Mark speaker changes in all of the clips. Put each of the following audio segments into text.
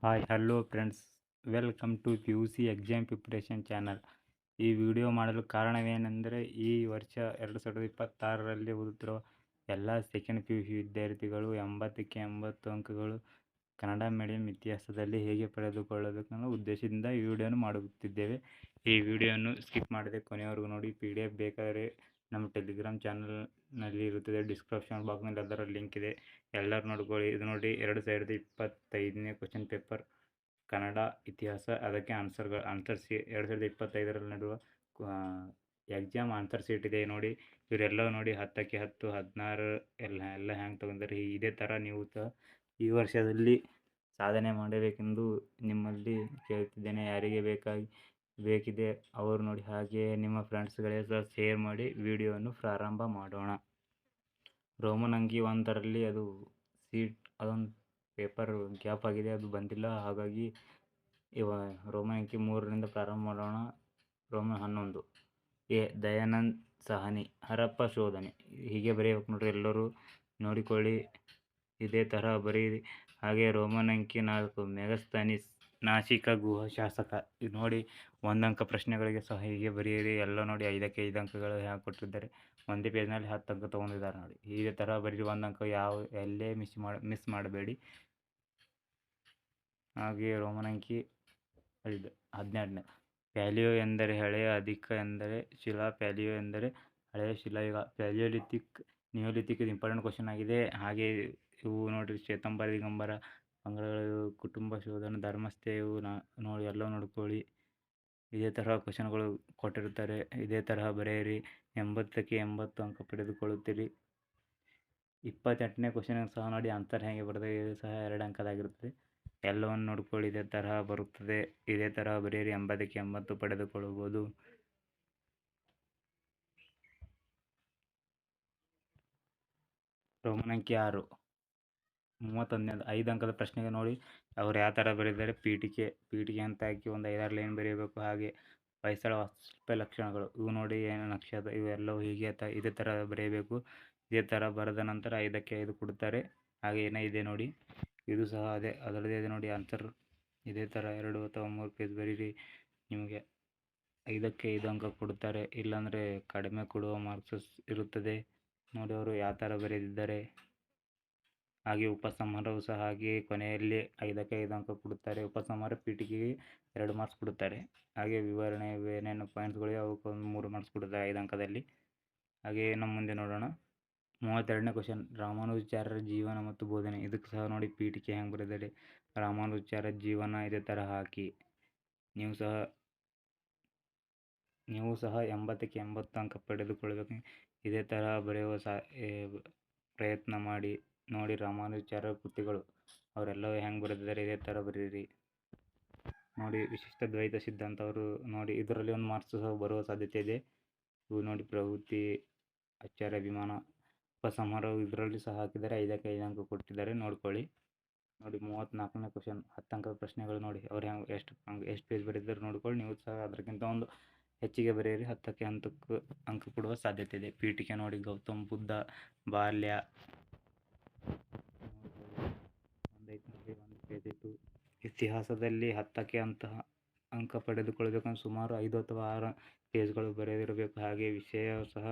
Speaker 1: Hi hello friends, welcome to P U C exam preparation channel. ಈ video ಮಾಡಲು ಕಾರಣವೇನೆಂದರೆ, ಈ ವರ್ಷ 2026ರಲ್ಲಿ ಓದುತ್ತಿರುವ ಎಲ್ಲ ಸೆಕೆಂಡ್ ಪಿ ಯು ಸಿ ವಿದ್ಯಾರ್ಥಿಗಳು 80ಕ್ಕೆ 80 ಅಂಕಗಳು ಕನ್ನಡ ಮೀಡಿಯಂ ಇತಿಹಾಸದಲ್ಲಿ ಹೇಗೆ ಪಡೆದುಕೊಳ್ಳಬೇಕು ಅನ್ನೋ ಉದ್ದೇಶದಿಂದ ಈ ವಿಡಿಯೋನ ಮಾಡುತ್ತಿದ್ದೇವೆ. ಈ ವಿಡಿಯೋನು ಸ್ಕಿಪ್ ಮಾಡದೆ ಕೊನೆಯವರೆಗೂ ನೋಡಿ. PDF ಬೇಕಾದರೆ ನಮ್ಮ ಟೆಲಿಗ್ರಾಮ್ ಚಾನಲ್ನಲ್ಲಿ ಇರುತ್ತದೆ, ಡಿಸ್ಕ್ರಿಪ್ಷನ್ ಬಾಕ್ಸ್ನಲ್ಲಿ ಅದರ ಲಿಂಕ್ ಇದೆ, ಎಲ್ಲರೂ ನೋಡ್ಕೊಳ್ಳಿ. ಇದು ನೋಡಿ 2025ನೇ ಕ್ವಶನ್ ಪೇಪರ್ ಕನ್ನಡ ಇತಿಹಾಸ. ಅದಕ್ಕೆ ಆನ್ಸರ್ 2025ರಲ್ಲಿ ನಡೆಯುವ ಎಕ್ಸಾಮ್ ಆನ್ಸರ್ ಶೀಟ್ ಇದೆ ನೋಡಿ. ಇವರೆಲ್ಲ ನೋಡಿ 10ಕ್ಕೆ 10, 16 ಎಲ್ಲ ಹ್ಯಾಂಗೆ ತೊಗೊಂತಾರೆ. ಇದೇ ಥರ ನೀವು ಸಹ ಈ ವರ್ಷದಲ್ಲಿ ಸಾಧನೆ ಮಾಡಬೇಕೆಂದು ನಿಮ್ಮಲ್ಲಿ ಕೇಳ್ತಿದ್ದೇನೆ. ಯಾರಿಗೆ ಬೇಕಿದೆ ಅವರು ನೋಡಿ, ಹಾಗೆಯೇ ನಿಮ್ಮ ಫ್ರೆಂಡ್ಸ್ಗಳಿಗೆ ಸಹ ಶೇರ್ ಮಾಡಿ. ವಿಡಿಯೋವನ್ನು ಪ್ರಾರಂಭ ಮಾಡೋಣ. ರೋಮನ್ ಅಂಕಿ 1ರಲ್ಲಿ ಅದು ಅದೊಂದು ಪೇಪರ್ ಗ್ಯಾಪ್ ಆಗಿದೆ, ಅದು ಬಂದಿಲ್ಲ. ಹಾಗಾಗಿ ರೋಮನ್ ಅಂಕಿ 3ರಿಂದ ಪ್ರಾರಂಭ ಮಾಡೋಣ. ರೋಮನ್ 11 ದಯಾನಂದ್ ಸಾಹನಿ ಹರಪ್ಪ ಶೋಧನೆ. ಹೀಗೆ ಬರೆಯಬೇಕು ನೋಡ್ರಿ, ಎಲ್ಲರೂ ನೋಡಿಕೊಳ್ಳಿ, ಇದೇ ತರಹ ಬರೆಯಿರಿ. ಹಾಗೆ ರೋಮನ್ ಅಂಕಿ 4 ಮೆಗಸ್ತನೀಸ್ ನಾಸಿಕ ಗುಹಾ ಶಾಸಕ. ಇದು ನೋಡಿ 1 ಅಂಕ ಪ್ರಶ್ನೆಗಳಿಗೆ ಸಹ ಹೀಗೆ ಬರೆಯಿರಿ. ಎಲ್ಲ ನೋಡಿ 5ಕ್ಕೆ 5 ಅಂಕಗಳು ಹೇಗೆ ಕೊಟ್ಟಿದ್ದಾರೆ. ಒಂದೇ ಪೇಜ್ನಲ್ಲಿ 10 ಅಂಕ ತೊಗೊಂಡಿದ್ದಾರೆ ನೋಡಿ. ಇದೇ ಥರ ಬರೀರಿ. 1 ಅಂಕ ಎಲ್ಲೇ ಮಿಸ್ ಮಾಡಬೇಡಿ. ಹಾಗೆಯೇ ರೋಮನ್ ಅಂಕಿ 12ನೇ ಪ್ಯಾಲಿಯೋ ಎಂದರೆ ಹಳೆಯ, ಅಧಿಕ ಎಂದರೆ ಶಿಲಾ, ಪ್ಯಾಲಿಯೋ ಎಂದರೆ ಹಳೆಯ ಶಿಲಾಯುಗ. ಪ್ಯಾಲಿಯೋಲಿಥಿಕ್, ನಿಯೋಲಿಥಿಕ್ ಇದು ಇಂಪಾರ್ಟೆಂಟ್ ಕ್ವಶನ್ ಆಗಿದೆ. ಹಾಗೆ ಇವು ನೋಡಿರಿ, ಶ್ವೇತಾಂಬರ, ದಿಗಂಬರ, ಪಂಗಡಗಳು, ಕುಟುಂಬ ಶೋಧನ, ಧರ್ಮಸ್ಥೆ, ಇವು ನೋಡಿ ಎಲ್ಲ ನೋಡ್ಕೊಳ್ಳಿ. ಇದೇ ತರಹ ಕ್ವಶನ್ಗಳು ಕೊಟ್ಟಿರ್ತಾರೆ, ಇದೇ ತರಹ ಬರೆಯಿರಿ. 80ಕ್ಕೆ 80 ಅಂಕ ಪಡೆದುಕೊಳ್ಳುತ್ತೀರಿ. 28ನೇ ಕ್ವಶನ್ ಸಹ ನೋಡಿ ಆನ್ಸರ್ ಹೇಗೆ ಬರ್ತದೆ. ಇದು ಸಹ 2 ಅಂಕದಾಗಿರುತ್ತದೆ. ಎಲ್ಲವನ್ನು ನೋಡ್ಕೊಳ್ಳಿ, ಇದೇ ತರಹ ಬರುತ್ತದೆ. ಇದೇ ತರಹ ಬರೆಯಿರಿ. 80ಕ್ಕೆ 80 ಪಡೆದುಕೊಳ್ಳಬಹುದು. ರೋಮನ್ ಅಂಕಿ 6 31ನೇದು 5 ಅಂಕದ ಪ್ರಶ್ನೆಗೆ ನೋಡಿ ಅವ್ರು ಯಾವ ಥರ ಬರೆದಿದ್ದಾರೆ. ಪೀಠಿಕೆ ಅಂತ ಹಾಕಿ ಒಂದು 5-6 ಲೈನ್ ಬರೆಯಬೇಕು. ಹಾಗೆ ಹೊಯ್ಸಳ ವಾಸ್ತುಶಿಲ್ಪ ಲಕ್ಷಣಗಳು, ಇವು ನೋಡಿ ಏನು ನಕ್ಷತ್ರ, ಇವೆಲ್ಲವೂ ಹೀಗೆ ಇದೇ ಥರ ಬರೆಯಬೇಕು. ಇದೇ ಥರ ಬರೆದ ನಂತರ 5ಕ್ಕೆ 5 ಕೊಡ್ತಾರೆ. ಹಾಗೆ ಏನೋ ಇದೆ ನೋಡಿ, ಇದು ಸಹ ಅದರದೇ ಇದೆ ನೋಡಿ ಆನ್ಸರ್. ಇದೇ ಥರ 2 ಅಥವಾ 3 ಪೇಜ್ ಬರೀರಿ. ನಿಮಗೆ 5ಕ್ಕೆ 5 ಅಂಕ ಕೊಡ್ತಾರೆ, ಇಲ್ಲಾಂದರೆ ಕಡಿಮೆ ಕೊಡುವ ಮಾರ್ಕ್ಸಸ್ ಇರುತ್ತದೆ ನೋಡಿ ಅವರು ಯಾವ ಥರ ಬರೆದಿದ್ದಾರೆ. ಹಾಗೆ ಉಪಸಂಹಾರವು ಸಹ ಹಾಗೆ ಕೊನೆಯಲ್ಲಿ 5ಕ್ಕೆ 5 ಅಂಕ ಕೊಡುತ್ತಾರೆ. ಉಪಸಂಹಾರ ಪೀಠಿಕೆಗೆ 2 ಮಾರ್ಕ್ಸ್ ಕೊಡುತ್ತಾರೆ. ಹಾಗೆ ವಿವರಣೆ ಏನೇನು ಪಾಯಿಂಟ್ಸ್ಗಳು ಅವಕ್ಕೆ ಒಂದು 3 ಮಾರ್ಕ್ಸ್ ಕೊಡುತ್ತಾರೆ 5 ಅಂಕದಲ್ಲಿ. ಹಾಗೆ ನಮ್ಮ ಮುಂದೆ ನೋಡೋಣ. 32ನೇ ಕ್ವಶನ್ ರಾಮಾನುಜಾಚಾರ್ಯರ ಜೀವನ ಮತ್ತು ಬೋಧನೆ. ಇದಕ್ಕೆ ಸಹ ನೋಡಿ ಪೀಠಿಕೆ ಹೆಂಗೆ ಬರೆದಿದ್ದಾರೆ. ರಾಮಾನುಜಾಚಾರ್ಯ ಜೀವನ ಇದೇ ಥರ ಹಾಕಿ ನೀವು ಸಹ 80ಕ್ಕೆ 80 ಅಂಕ ಪಡೆದುಕೊಳ್ಳಬೇಕು. ಇದೇ ತರಹ ಬರೆಯುವ ಪ್ರಯತ್ನ ಮಾಡಿ ನೋಡಿ. ರಾಮಾನುಜಾಚಾರ್ಯ ಕೃತಿಗಳು ಅವರೆಲ್ಲವೂ ಹೆಂಗೆ ಬರೆದಿದ್ದಾರೆ, ಇದೇ ಥರ ಬರೀರಿ ನೋಡಿ. ವಿಶಿಷ್ಟ ದ್ವೈತ ಸಿದ್ಧಾಂತ ಅವರು ನೋಡಿ, ಇದರಲ್ಲಿ ಒಂದು ಮಾರ್ಕ್ಸ್ ಸಹ ಬರುವ ಸಾಧ್ಯತೆ ಇದೆ. ಇವು ನೋಡಿ ಪ್ರವೃತ್ತಿ, ಆಚಾರ್ಯಾಭಿಮಾನ, ಉಪಸಂಹಾರವು ಇದರಲ್ಲಿ ಸಹ ಹಾಕಿದ್ದಾರೆ. 5ಕ್ಕೆ 5 ಅಂಕ ಕೊಟ್ಟಿದ್ದಾರೆ, ನೋಡ್ಕೊಳ್ಳಿ ನೋಡಿ. 34ನೇ ಕ್ವಶನ್ 10 ಅಂಕದ ಪ್ರಶ್ನೆಗಳು ನೋಡಿ. ಅವ್ರು ಎಷ್ಟು ಪೇಜ್ ಬರೆದಿದ್ದಾರೆ ನೋಡ್ಕೊಳ್ಳಿ. ನೀವು ಸಹ ಅದಕ್ಕಿಂತ ಒಂದು ಹೆಚ್ಚಿಗೆ ಬರೆಯಿರಿ. 10ಕ್ಕೆ 10 ಅಂಕ ಕೊಡುವ ಸಾಧ್ಯತೆ ಇದೆ. ಪೀಠಿಕೆ ನೋಡಿ ಗೌತಮ ಬುದ್ಧ ಬಾಲ್ಯ, ಒಂದು ಪೇಜ್ ಇತ್ತು. ಇತಿಹಾಸದಲ್ಲಿ 10ಕ್ಕೆ ಅಂಕ ಪಡೆದುಕೊಳ್ಳಬೇಕಂದ್ರೆ ಸುಮಾರು 5 ಅಥವಾ 6 ಪೇಜ್ಗಳು ಬರೆದಿರಬೇಕು. ಹಾಗೆ ವಿಷಯ ಸಹ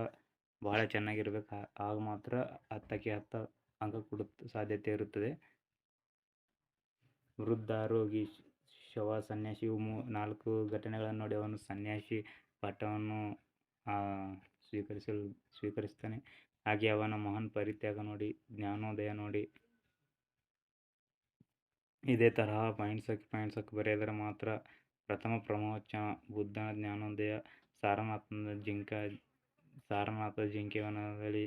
Speaker 1: ಬಹಳ ಚೆನ್ನಾಗಿರ್ಬೇಕು. ಆಗ ಮಾತ್ರ 10ಕ್ಕೆ 10 ಅಂಕ ಸಾಧ್ಯತೆ ಇರುತ್ತದೆ. ವೃದ್ಧ, ರೋಗಿ, ಶವ, ಸನ್ಯಾಸಿ, ಇವು 4 ಘಟನೆಗಳನ್ನು ನೋಡಿ ಅವನು ಸನ್ಯಾಸಿ ಪಾಠವನ್ನು ಸ್ವೀಕರಿಸ್ತಾನೆ. ಹಾಗೆ ಅವನ ಮಹಾನ್ ಪರಿತ್ಯಾಗ ನೋಡಿ, ಜ್ಞಾನೋದಯ ನೋಡಿ. ಇದೇ ತರಹ ಪಾಯಿಂಟ್ಸ್ ಬರೆದರೆ ಮಾತ್ರ. ಪ್ರಥಮ ಪ್ರವಚನ ಬುದ್ಧನ ಜ್ಞಾನೋದಯ, ಸಾರನಾಥದ ಜಿಂಕೆವನದಲ್ಲಿ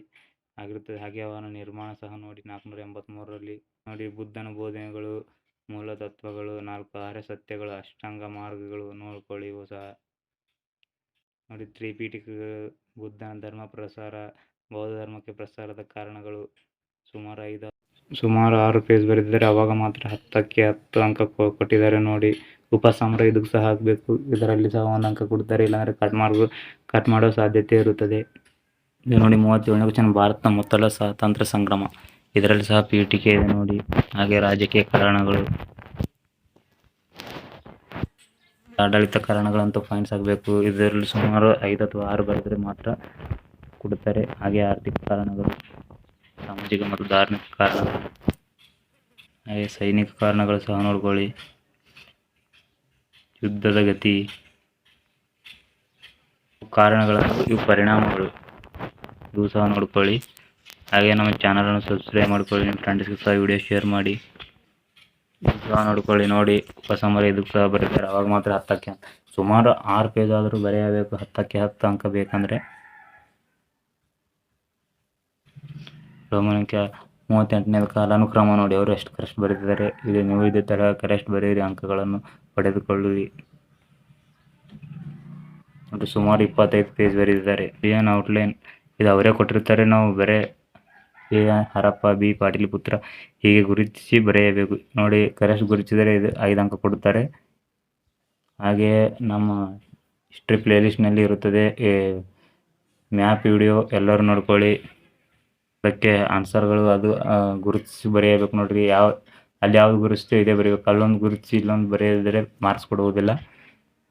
Speaker 1: ಆಗಿರುತ್ತದೆ. ಹಾಗೆ ಅವನ ನಿರ್ಮಾಣ ಸಹ ನೋಡಿ 483ರಲ್ಲಿ ನೋಡಿ. ಬುದ್ಧನ ಬೋಧನೆಗಳು, ಮೂಲ ತತ್ವಗಳು, 4 ಆರ್ಯ ಸತ್ಯಗಳು, ಅಷ್ಟಾಂಗ ಮಾರ್ಗಗಳು ನೋಡ್ಕೊಳ್ಳಿ. ಇವು ಸಹ ನೋಡಿ. ತ್ರಿಪೀಠಿಕೆಗಳು, ಬುದ್ಧನ ಧರ್ಮ ಪ್ರಸಾರ, ಬೌದ್ಧ ಧರ್ಮಕ್ಕೆ ಪ್ರಸಾರದ ಕಾರಣಗಳು, ಸುಮಾರು 6 ಪೇಜ್ ಬರೆದಿದ್ದಾರೆ. ಅವಾಗ ಮಾತ್ರ 10ಕ್ಕೆ 10 ಅಂಕ ಕೊಟ್ಟಿದ್ದಾರೆ ನೋಡಿ. ಉಪಸಂಹಾರ ಇದಕ್ಕೆ ಸಹ ಹಾಕಬೇಕು. ಇದರಲ್ಲಿ ಸಹ 1 ಅಂಕ ಕೊಡ್ತಾರೆ, ಇಲ್ಲಾಂದರೆ ಕಟ್ ಮಾಡೋ ಸಾಧ್ಯತೆ ಇರುತ್ತದೆ. ಇದು ನೋಡಿ 37ನೇ ಕ್ವಶನ್ ಭಾರತದ ಮೊದಲ ಸ್ವಾತಂತ್ರ್ಯ ಸಂಗ್ರಾಮ. ಇದರಲ್ಲಿ ಸಹ ಪೀಠಿಕೆ ಇದೆ ನೋಡಿ. ಹಾಗೆ ರಾಜಕೀಯ ಕಾರಣಗಳು, ಆಡಳಿತ ಕಾರಣಗಳಂತೂ ಪಾಯಿಂಟ್ಸ್ ಆಗಬೇಕು. ಇದರಲ್ಲಿ ಸುಮಾರು 5 ಅಥವಾ 6 ಬರೆದರೆ ಮಾತ್ರ ಕೊಡುತ್ತಾರೆ. ಹಾಗೆ ಆರ್ಥಿಕ ಕಾರಣಗಳು, ಸಾಮಾಜಿಕ ಮತ್ತು ಧಾರ್ಮಿಕ ಕಾರಣಗಳು, ಹಾಗೆ ಸೈನಿಕ ಕಾರಣಗಳು ಸಹ ನೋಡ್ಕೊಳ್ಳಿ. ಯುದ್ಧದ ಗತಿ, ಕಾರಣಗಳನ್ನು, ಇವು ಪರಿಣಾಮಗಳು, ಇವು ಸಹ ನೋಡ್ಕೊಳ್ಳಿ. ಹಾಗೆ ನಮ್ಮ ಚಾನಲನ್ನು ಸಬ್ಸ್ಕ್ರೈಬ್ ಮಾಡ್ಕೊಳ್ಳಿ. ನಿಮ್ಮ ಫ್ರೆಂಡ್ಸ್ಗೆ ಸಹ ವಿಡಿಯೋ ಶೇರ್ ಮಾಡಿ. ಇದು ಸಹ ನೋಡ್ಕೊಳ್ಳಿ. ನೋಡಿ, ಉಪಸಂಹಾರ ಇದಕ್ಕೆ ಸಹ ಬರೀತಾರೆ. ಅವಾಗ ಮಾತ್ರ 10ಕ್ಕೆ ಸುಮಾರು 6 ಪೇಜ್ ಆದರೂ ಬರೆಯಬೇಕು. 10ಕ್ಕೆ 10 ಅಂಕ ಬೇಕಂದರೆ. ರೋಮನ್ 38ನೇ ಕಾಲಾನುಕ್ರಮ ನೋಡಿ, ಅವರು ಎಷ್ಟು ಕರೆಕ್ಟ್ ಬರೀತಿದ್ದಾರೆ. ಇದು ನೀವು ಇದೇ ಥರ ಕರೆಕ್ಟ್ ಬರೆಯಿರಿ, ಅಂಕಗಳನ್ನು ಪಡೆದುಕೊಳ್ಳಿ. ಅದು ಸುಮಾರು 25 ಪೇಜ್ ಬರೆದಿದ್ದಾರೆ. ಏನು ಔಟ್ಲೈನ್ ಇದು ಅವರೇ ಕೊಟ್ಟಿರ್ತಾರೆ. ನಾವು ಬರೀ ಎ ಹರಪ್ಪ, ಬಿ ಪಾಟಲಿಪುತ್ರ ಹೀಗೆ ಗುರುತಿಸಿ ಬರೆಯಬೇಕು. ನೋಡಿ, ಕರೆಕ್ಟ್ ಗುರುತಿಸಿದರೆ ಇದು 5 ಅಂಕ ಕೊಡುತ್ತಾರೆ. ಹಾಗೆಯೇ ನಮ್ಮ ಹಿಸ್ಟ್ರಿ ಪ್ಲೇಲಿಸ್ಟ್ನಲ್ಲಿ ಇರುತ್ತದೆ ಮ್ಯಾಪ್ ವಿಡಿಯೋ, ಎಲ್ಲರೂ ನೋಡ್ಕೊಳ್ಳಿ. ಅದಕ್ಕೆ ಆನ್ಸರ್ಗಳು ಅದು ಗುರುತಿಸಿ ಬರೆಯಬೇಕು. ನೋಡ್ರಿ, ಅಲ್ಲಿ ಯಾವ್ದು ಗುರುತಿಸ್ತೀವಿ ಇದೇ ಬರೀಬೇಕು. ಅಲ್ಲೊಂದು ಗುರುತಿಸಿ ಇಲ್ಲೊಂದು ಬರೆಯದಿದ್ದರೆ ಮಾರ್ಕ್ಸ್ ಕೊಡುವುದಿಲ್ಲ.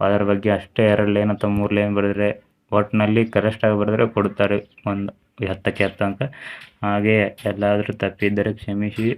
Speaker 1: ಅದರ ಬಗ್ಗೆ ಅಷ್ಟೇ 2 ಲೈನ್ ಅಥವಾ 3 ಲೈನ್ ಬರೆದರೆ, ಒಟ್ಟಿನಲ್ಲಿ ಕರೆಕ್ಟಾಗಿ ಬರೆದರೆ ಕೊಡುತ್ತಾರೆ ಒಂದು 10ಕ್ಕೆ 10 ಅಂಕ. ಹಾಗೆ ಎಲ್ಲಾದರೂ ತಪ್ಪಿದ್ದರೆ ಕ್ಷಮಿಸಿ.